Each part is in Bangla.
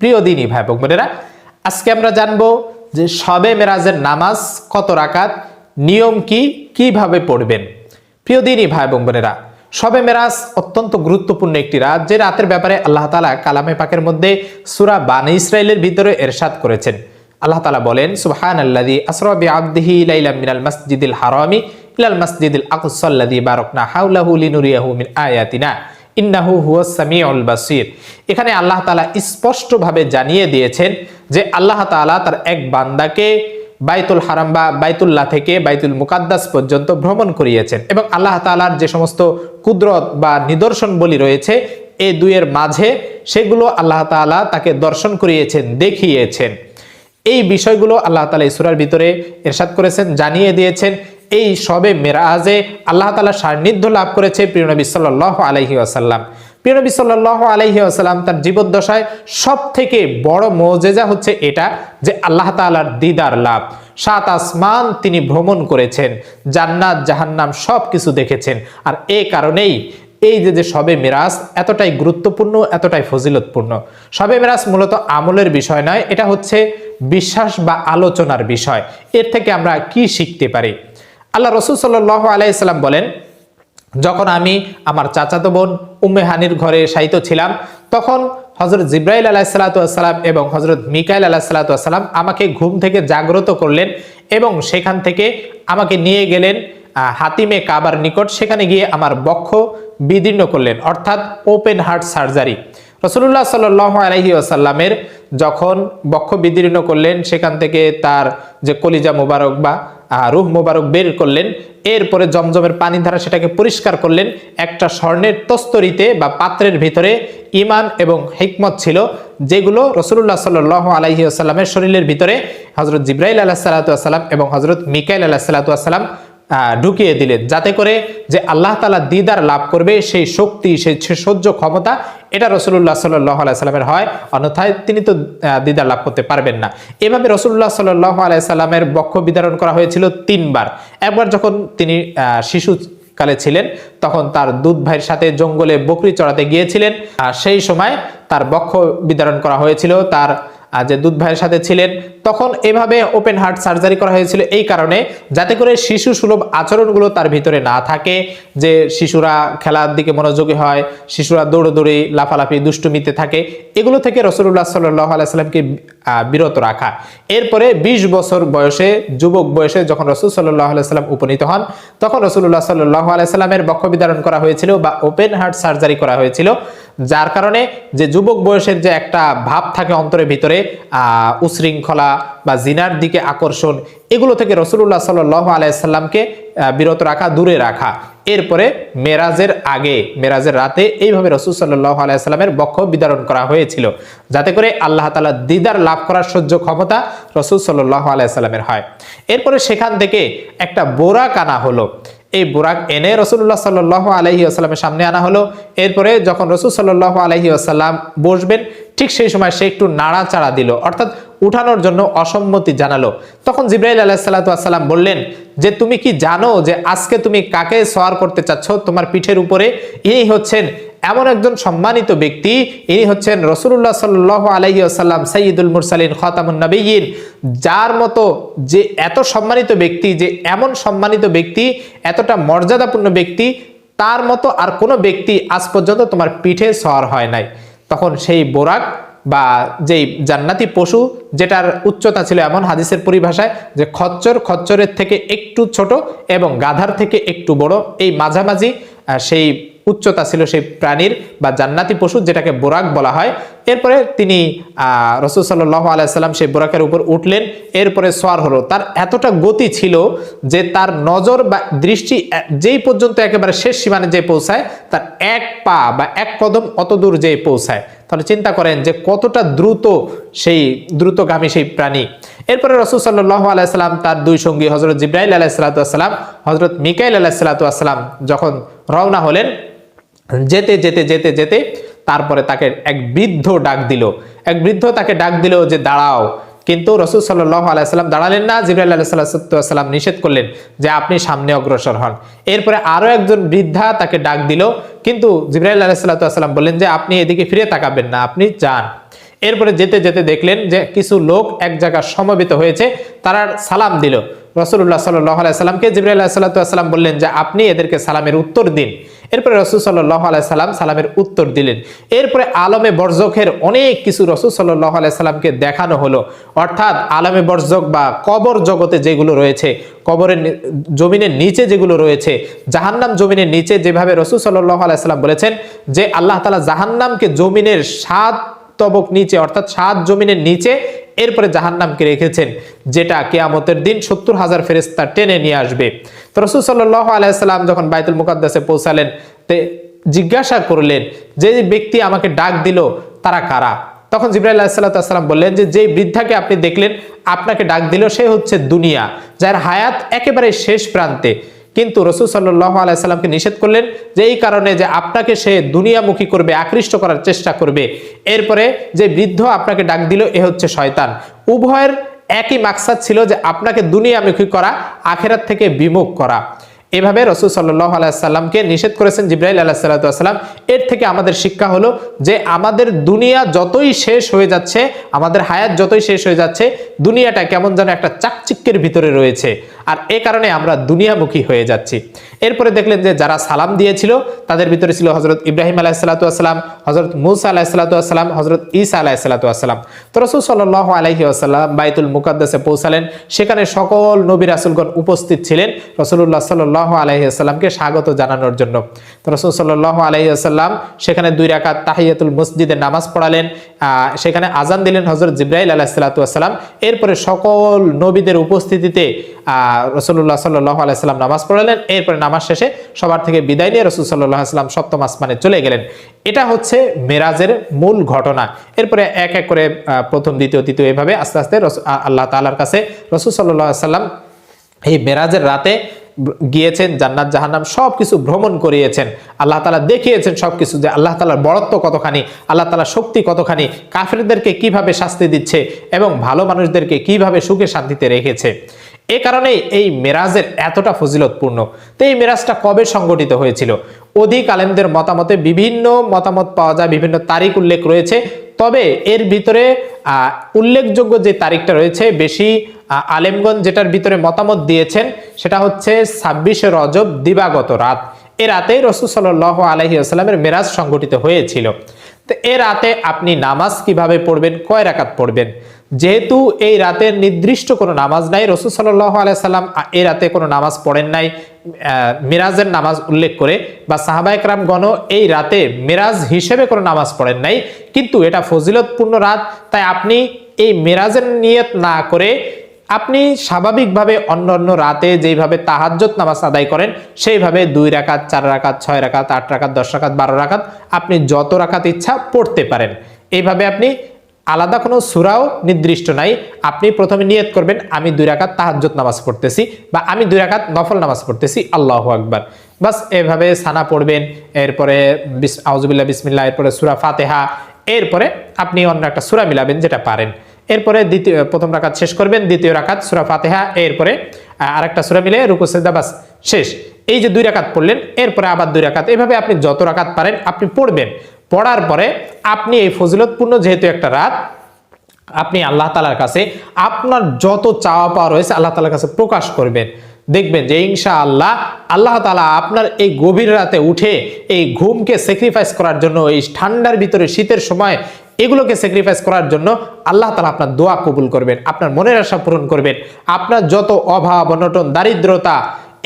প্রিয় দিনী ভাই এবং বোনেরা, আজকে আমরা জানবো যে শবে মেরাজের নামাজ কত রাকাত, নিয়ম কি, কিভাবে পড়বেন। প্রিয় দিনী ভাই এবং বোনেরা, শবে মেরাজ অত্যন্ত গুরুত্বপূর্ণ একটি রাত, যে রাতের ব্যাপারে আল্লাহ তাআলা কালামে পাকের মধ্যে সূরা বানী ইসরাঈলের ভিতরে ইরশাদ করেছেন। আল্লাহ তাআলা বলেন, সুবহানাল্লাযী আসরা বিআবদিহি লাইলাম মিনাল মাসজিদিল হারামি ইলাল মাসজিদিল আকসাল্লাযী বারাকনা হাওলাহু লিনুরিয়াহু মিন আয়াতিনা ইন্নাহু হুয়াস সামিউল বাসীর। এখানে আল্লাহ তাআলা স্পষ্টভাবে জানিয়ে দিয়েছেন যে আল্লাহ তাআলা তার এক বান্দাকে বাইতুল হারাম বা বাইতুল্লাহ থেকে বাইতুল মুকাদ্দাস পর্যন্ত ভ্রমণ করিয়েছেন, এবং আল্লাহ তাআলার যে সমস্ত কুদরত বা নিদর্শন বলি রয়েছে এই দুইয়ের মাঝে, সেগুলো আল্লাহ তাআলা তাকে দর্শন করিয়েছেন, দেখিয়েছেন। এই বিষয়গুলো আল্লাহ তাআলা এই সূরার ভিতরে ইরশাদ করেছেন, জানিয়ে দিয়েছেন। এই শবে মেরাজে আল্লাহ তাআলা সান্নিধ্য লাভ করেছে প্রিয় নবী সাল্লাল্লাহু আলাইহি ওয়াসাল্লাম। প্রিয় নবী সাল্লাল্লাহু আলাইহি ওয়াসাল্লাম তার জীবদ্দশায় সবথেকে বড় মুজিজা হচ্ছে এটা যে আল্লাহ তাআলার দিদার লাভ। 7 আসমান তিনি ভ্রমণ করেছেন, জান্নাত জাহান্নাম সবকিছু দেখেছেন। আর এই কারণেই এই যে শবে মেরাজ এতটাই গুরুত্বপূর্ণ, এতটাই ফজিলতপূর্ণ। শবে মেরাজ মূলত আমলের বিষয় নয়, এটা হচ্ছে বিশ্বাস বা আলোচনার বিষয়। এর থেকে আমরা কি শিখতে পারি? আল্লাহ রাসূল সাল্লাল্লাহু আলাইহি সাল্লাম বলেন, যখন আমি আমার চাচাতো বোন উম্মে হানির ঘরে শায়িত ছিলাম, তখন হযরত জিবরাইল আলাইহিস সালাতু ওয়াস সালাম এবং হযরত মিকাইল আলাইহিস সালাতু ওয়াস সালাম আমাকে ঘুম থেকে জাগ্রত করলেন এবং সেখান থেকে আমাকে নিয়ে গেলেন হাতিমে কাবার নিকট। সেখানে গিয়ে আমার বক্ষ বিদীর্ণ করলেন, অর্থাৎ ওপেন হার্ট সার্জারি। রাসূলুল্লাহ সাল্লাল্লাহু আলাইহি ওয়াসাল্লামের যখন বক্ষ বিদীর্ণ করলেন, সেখান থেকে তার যে কলিজা মোবারক বা রূহ মোবারক বের করলেন, এরপরে জমজমের পানি দ্বারা সেটাকে পরিষ্কার করলেন। একটা স্বর্ণের তস্তরিতে বা পাত্রের ভিতরে ঈমান এবং হিকমত ছিল, যেগুলো রাসূলুল্লাহ সাল্লাল্লাহু আলাইহি ওয়াসাল্লামের শরীরের ভিতরে হযরত জিবরাইল আলাইহিস সালাতু ওয়াস সালাম এবং হযরত মিকাইল আলাইহিস সালাতু ওয়াস সালাম ঢুকিয়ে দিলেন, যাতে করে যে আল্লাহ তাআলা দিদার লাভ করবে সেই শক্তি, সেই সহ্য ক্ষমতা, এটা রাসূলুল্লাহ সাল্লাল্লাহু আলাইহি সাল্লামের হয়, অন্যথায় তিনি তো দিদার লাভ করতে পারবেন না। এভাবে রাসূলুল্লাহ সাল্লাল্লাহু আলাইহি সাল্লামের বক্ষ বিদারণ করা হয়েছিল 3 বার। একবার যখন তিনি শিশু কালে ছিলেন, তখন তার দুধ ভাইয়ের সাথে জঙ্গলে বকরি চড়াতে গিয়েছিলেন, সেই সময় তার বক্ষ বিদারণ করা হয়েছিল। তার যে দুধ ভাইয়ের সাথে ছিলেন, তখন এভাবে ওপেন হার্ট সার্জারি করা হয়েছিল এই কারণে, যাতে করে শিশু সুলভ আচরণগুলো তার ভিতরে না থাকে, যে শিশুরা খেলার দিকে মনোযোগী হয়, শিশুরা দৌড়দৌড়ি লাফালাফি দুষ্টুমিতে থাকে, এগুলো থেকে রাসূলুল্লাহ সাল্লাল্লাহু আলাইহি সাল্লামকে বিরত রাখা। এরপরে 20 বছর বয়সে, যুবক বয়সে যখন রাসূল সাল্লাল্লাহু আলাইহি সাল্লাম উপনীত হন, তখন রাসূলুল্লাহ সাল্লাল্লাহু আলাইহি সাল্লামের বক্ষ বিদারণ করা হয়েছিল বা ওপেন হার্ট সার্জারি করা হয়েছিল, যার কারণে যে যুবক বয়সের যে একটা ভাব থাকে অন্তরের ভিতরে, উশৃঙ্খলা বা জিনার দিকে আকর্ষণ, এগুলো থেকে রাসূলুল্লাহ সাল্লাল্লাহু আলাইহি সাল্লামকে বিরত রাখা, দূরে রাখা। এরপরে মেরাজের আগে, মেরাজের রাতে এইভাবে রাসূল সাল্লাল্লাহু আলাইহি সাল্লামের বক্ষ বিদারণ করা হয়েছিল, যাতে করে আল্লাহ তাআলা দিদার লাভ করার সহ্য ক্ষমতা রাসূল সাল্লাল্লাহু আলাইহি সাল্লামের হয়। এরপরে সেখান থেকে একটা বোরাক আনা হলো। এই বোরাক এনে রাসূলুল্লাহ সাল্লাল্লাহু আলাইহি ওয়াসাল্লামের সামনে আনা হলো। এরপরে যখন রাসূল সাল্লাল্লাহু আলাইহি ওয়াসাল্লাম বসবেন, ঠিক সেই সময় সে একটু নাড়াচাড়া দিল, অর্থাৎ উঠানোর জন্য অসম্মতি জানালো। তখন জিবরাইল আলাইহিস সালাতু ওয়াস সালাম বললেন যে, তুমি কি জানো যে আজকে তুমি কাকে সওয়ার করতে চাচ্ছ তোমার পিঠের উপরে? ইনি হচ্ছেন এমন একজন সম্মানিত ব্যক্তি, ইনি হচ্ছেন রাসূলুল্লাহ সাল্লাল্লাহু আলাইহি ওয়াসাল্লাম সাইয়্যিদুল মুরসালিন খাতামুন নবিয়্যিন, যার মতো যে এত সম্মানিত ব্যক্তি, যে এমন সম্মানিত ব্যক্তি, এতটা মর্যাদাপূর্ণ ব্যক্তি, তার মতো আর কোনো ব্যক্তি আজ পর্যন্ত তোমার পিঠে সওয়ার হয় নাই। তখন সেই বোরাক বা যেই জান্নাতি পশু, যেটার উচ্চতা ছিল এমন হাদিসের পরিভাষায় যে খচ্চরের থেকে একটু ছোট এবং গাধার থেকে একটু বড়, এই মাঝামাঝি সেই উচ্চতা ছিল সেই প্রাণীর বা জান্নাতি পশু, যেটাকে বোরাক বলা হয়। এরপরে তিনি রাসূল সাল্লাল্লাহু আলাইহি সাল্লাম সেই বোরাকের উপর উঠলেন, এরপরে সওয়ার হলো। তার এতটা গতি ছিল যে তার নজর বা দৃষ্টি যেই পর্যন্ত একেবারে শেষ সীমানে যে পৌঁছায়, তার 1 পা বা 1 কদম অত দূর যে পৌঁছায়। তাহলে চিন্তা করেন যে কতটা দ্রুতগামী সেই প্রাণী। এরপরে রাসূল সাল্লাল্লাহু আলাইহি সাল্লাম তার 2 সঙ্গী হযরত জিবরাইল আলাইহিস সালাতু ওয়াস সালাম, হযরত মিকাইল আলাইহিস সালাতু ওয়াস সালাম যখন রওনা হলেন, যেতে যেতে যেতে যেতে তারপরে তাকে এক বৃদ্ধ ডাক দিল। এক বৃদ্ধ তাকে ডাক দিল যে দাঁড়াও, কিন্তু রাসূল সাল্লাল্লাহু আলাইহি সাল্লাম দাঁড়ালেন না। জিবরাইল আলাইহিস সালাম নিষেধ করলেন যে আপনি সামনে অগ্রসর হন। এরপরে আরো একজন বৃদ্ধা তাকে ডাক দিল, কিন্তু জিবরাইল আলাইহিস সালাম বললেন যে আপনি এদিকে ফিরে তাকাবেন না, আপনি যান। এরপরে যেতে যেতে দেখলেন যে কিছু লোক এক জায়গায় সমবেত হয়েছে, তারা সালাম দিল রাসূলুল্লাহ সাল্লাল্লাহু আলাইহি সাল্লামকে। জিবরাইল আলাইহিস সালাম বললেন যে আপনি এদেরকে সালামের উত্তর দিন। এরপরে রাসূল সাল্লাল্লাহু আলাইহি সাল্লাম সালামের উত্তর দিলেন। এরপরে আলমে বরজখের অনেক কিছু রাসূল সাল্লাল্লাহু আলাইহি সাল্লামকে দেখানো হলো, অর্থাৎ আলমে বরজখ বা কবর জগতে যেগুলো রয়েছে, কবরের জমিনের নিচে যেগুলো রয়েছে, জাহান্নাম জমিনের নিচে যেভাবে রাসূল সাল্লাল্লাহু আলাইহি সাল্লাম বলেছেন যে আল্লাহ তাআলা জাহান্নামকে জমিনের 7 তবক নিচে, অর্থাৎ 7 জমিনের নিচে এরপরে জাহান্নামকে রেখেছেন, যেটা কিয়ামতের দিন 70,000 ফেরেশতা টেনে নিয়ে আসবে। তো রাসূল সাল্লাল্লাহু আলাইহি সাল্লাম যখন বাইতুল মুকাদ্দাসে পৌঁছালেন, তে জিজ্ঞাসা করলেন যে ব্যক্তি আমাকে ডাক দিল তারা কারা? তখন জিবরাইল আলাইহিস সালাম বললেন যে যেই বৃদ্ধাকে আপনি দেখলেন আপনাকে ডাক দিল সে হচ্ছে দুনিয়া, যার হায়াত একেবারে শেষ প্রান্তে। কিন্তু রাসূল সাল্লাল্লাহু আলাইহি সাল্লামকে নিষেধ করলেন যে এই কারণে যে আপনাকে সে দুনিয়ামুখী করবে, আকৃষ্ট করার চেষ্টা করবে। এরপরে যে বৃদ্ধ আপনাকে ডাক দিল এ হচ্ছে শয়তান। উভয়ের একই মাকসাদ ছিল যে আপনাকে দুনিয়ামুখী করা, আখিরাত থেকে বিমুখ করা। এভাবে রাসূল সাল্লাল্লাহু আলাইহি সাল্লামকে নিষেধ করেছেন জিবরাইল আলাইহিস সালাম। এর থেকে আমাদের শিক্ষা হলো যে আমাদের দুনিয়া যতই শেষ হয়ে যাচ্ছে, আমাদের হায়াত যতই শেষ হয়ে যাচ্ছে, দুনিয়াটা কেমন যেন একটা চাকচিক্যের ভিতরে রয়েছে, আর এ কারণে আমরা দুনিয়ামুখী হয়ে যাচ্ছি। এরপরে দেখলেন যে যারা সালাম দিয়েছিল তাদের ভিতরে ছিল হযরত ইব্রাহিম আলাইহিস সালাম, হযরত মূসা আলাইহিস সালাম, হযরত ঈসা আলাইহিস সালাম। তো রাসূল সাল্লাল্লাহু আলাইহি ওয়াসাল্লাম বাইতুল মুকাদ্দাসে পৌঁছালেন, সেখানে সকল নবী রাসূলগণ উপস্থিত ছিলেন রাসূলুল্লাহ সাল্লাল্লাহু আলাইহি ওয়াসাল্লামকে স্বাগত জানানোর জন্য। তো রাসূল সাল্লাল্লাহু আলাইহি ওয়াসাল্লাম সেখানে 2 রাকাত তাহিয়াতুল মসজিদে নামাজ পড়ালেন, সেখানে আজান দিলেন হযরত জিবরাইল আলাইহিস সালাম। এরপরে সকল নবীদের উপস্থিতিতে রাসূলুল্লাহ সাল্লাল্লাহু আলাইহি ওয়াসাল্লাম নামাজ পড়ালেন। এরপরে নামাজ শেষে সবার থেকে বিদায় নিয়ে রাসূল সাল্লাল্লাহু আলাইহি ওয়াসাল্লাম সপ্তম আসমানে চলে গেলেন। এটা হচ্ছে মেরাজের মূল ঘটনা। এরপরে এক এক করে প্রথম, দ্বিতীয়, তৃতীয় এভাবে আস্তে আস্তে আল্লাহ তাআলার কাছে রাসূল সাল্লাল্লাহু আলাইহি ওয়াসাল্লাম এই মেরাজের রাতে গিয়েছেন, জান্নাত জাহান্নাম সবকিছু ভ্রমণ করিয়েছেন। আল্লাহ তাআলা দেখিয়েছেন সবকিছু, যে আল্লাহ তাআলার বড়ত্ব কতখানি, আল্লাহ তাআলার শক্তি কতখানি, কাফেরদেরকে কিভাবে শাস্তি দিচ্ছে এবং ভালো মানুষদেরকে কিভাবে সুখে শান্তিতে রেখেছে। এ কারণেই এই মেরাজের এতটা ফজিলতপূর্ণ। তো এই মেরাজটা কবে সংগঠিত হয়েছিল? অধিক আলেমদের মতামতে বিভিন্ন মতামত পাওয়া যায়, বিভিন্ন তারিখ উল্লেখ রয়েছে। তবে এর ভিতরে উল্লেখযোগ্য যে তারিখটা রয়েছে, বেশি আলেমগণ যেটার ভিতরে মতামত দিয়েছেন সেটা হচ্ছে 26শে রজব দিবাগত রাত। এ রাতে রাসূল সাল্লাল্লাহু আলাইহি ওয়াসাল্লামের মেরাজ সংগঠিত হয়েছিল। তো এ রাতে আপনি নামাজ কিভাবে পড়বেন, কয় রাকাত পড়বেন? যেহেতু এই রাতে নির্দিষ্ট কোনো নামাজ নাই, রাসূল সাল্লাল্লাহু আলাইহি সাল্লাম এই রাতে কোনো নামাজ পড়েন নাই মিরাজের নামাজ উল্লেখ করে, বা সাহাবায়ে কেরামগণ এই রাতে মিরাজ হিসেবে কোনো নামাজ পড়েন নাই, কিন্তু এটা ফজিলতপূর্ণ রাত। তাই আপনি এই মিরাজের নিয়ত না করে আপনি স্বাভাবিকভাবে অন্যান্য রাতে যেইভাবে তাহাজ্জুদ নামাজ আদায় করেন সেইভাবে 2 রাকাত, 4 রাকাত, 6 রাকাত, 8 রাকাত, 10 রাকাত, 12 রাকাত আপনি যত রাকাত ইচ্ছা পড়তে পারেন। এইভাবে আপনি আলাদা কোনো সূরাও নির্দিষ্ট নাই। আপনি প্রথমে নিয়ত করবেন আমি 2 রাকাত তাহাজ্জুদ নামাজ পড়তেছি, বা আমি 2 রাকাত নফল নামাজ পড়তেছি, আল্লাহু আকবার, বাস এভাবে সানা পড়বেন। এরপরে আউযুবিল্লাহ বিসমিল্লাহ, এরপরে সূরা ফাতিহা, এরপরে আপনি অন্য একটা সূরা মিলাবেন যেটা পারেন। এরপরে প্রথম রাকাত শেষ করবেন, দ্বিতীয় রাকাত সূরা ফাতিহা, এরপরে আরেকটা সূরা মিলে রুকু সিজদা, বাস শেষ। এই যে 2 রাকাত পড়লেন, এরপরে আবার 2 রাকাত, এভাবে আপনি যত রাকাত পারেন আপনি পড়বেন। পড়ার পরে আপনি এই ফজিলতপূর্ণ যেহেতু একটা রাত, আপনি আল্লাহ তাআলার কাছে আপনার যত চাওয়া পাওয়া রয়েছে আল্লাহ তাআলার কাছে প্রকাশ করবেন। দেখবেন যে ইনশাআল্লাহ আল্লাহ তাআলা আপনার এই গভীর রাতে উঠে এই ঘুমকে স্যাক্রিফাইস করার জন্য, এই ঠান্ডার ভিতরে শীতের সময় এগুলোকে স্যাক্রিফাইস করার জন্য আল্লাহ তাআলা আপনার দোয়া কবুল করবেন, আপনার মনের আশা পূরণ করবেন। আপনার যত অভাব, অনটন, দারিদ্রতা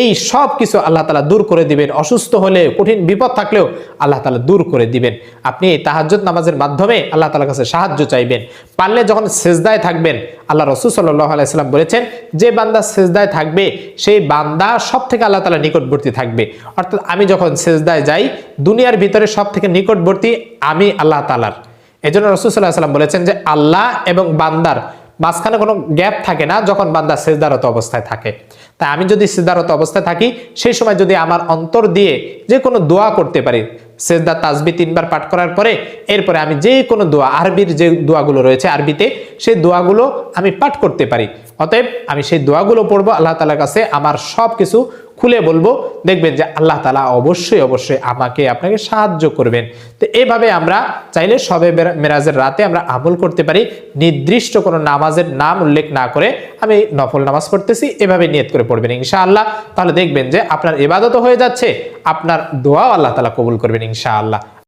এই সব কিছু আল্লাহ তাআলা দূর করে দিবেন। অসুস্থ হলে, কঠিন বিপদ থাকলেও আল্লাহ তাআলা দূর করে দিবেন। আপনি এই তাহাজ্জুদ নামাজের মাধ্যমে আল্লাহ তাআলার কাছে সাহায্য চাইবেন। পারলে যখন সিজদায় থাকবেন, আল্লাহ রাসূল সাল্লাল্লাহু আলাইহি সাল্লাম বলেছেন যে বান্দা সিজদায় থাকবে সেই বান্দা সব থেকে আল্লাহ তাআলা নিকটবর্তী থাকবে। অর্থাৎ আমি যখন সিজদায় যাই, দুনিয়ার ভিতরে সব থেকে নিকটবর্তী আমি আল্লাহ তাআলার। এজন্য রাসূল সাল্লাল্লাহু আলাইহি সাল্লাম বলেছেন যে আল্লাহ এবং বান্দার মাঝখানে কোনো গ্যাপ থাকে না যখন বান্দা সিজদারত অবস্থায় থাকে। তাই আমি যদি সিজদারত অবস্থায় থাকি, সেই সময় যদি আমার অন্তর দিয়ে যে কোনো দোয়া করতে পারি, সিজদা তাসবিহ 3 বার পাঠ করার পরে এরপরে আমি যে কোনো দোয়া, আরবির যে দোয়াগুলো রয়েছে আরবিতে, সেই দোয়াগুলো আমি পাঠ করতে পারি। অতএব আমি সেই দোয়াগুলো পড়বো, আল্লাহ তাআলার কাছে আমার সব কিছু খুলে বলবো, দেখবেন যে আল্লাহ তাআলা অবশ্যই অবশ্যই আমাকে আপনাকে সাহায্য করবেন। তো এইভাবে আমরা চাইলে শবে মেরাজের রাতে আমরা আমল করতে পারি, নির্দিষ্ট কোনো নামাজের নাম উল্লেখ না করে আমি নফল নামাজ পড়তেছি এভাবে নিয়ত করে পড়বেন ইনশাআল্লাহ। তাহলে দেখবেন যে আপনার ইবাদতও হয়ে যাচ্ছে, আপনার দোয়াও আল্লাহ তাআলা কবুল করবেন ইনশাআল্লাহ।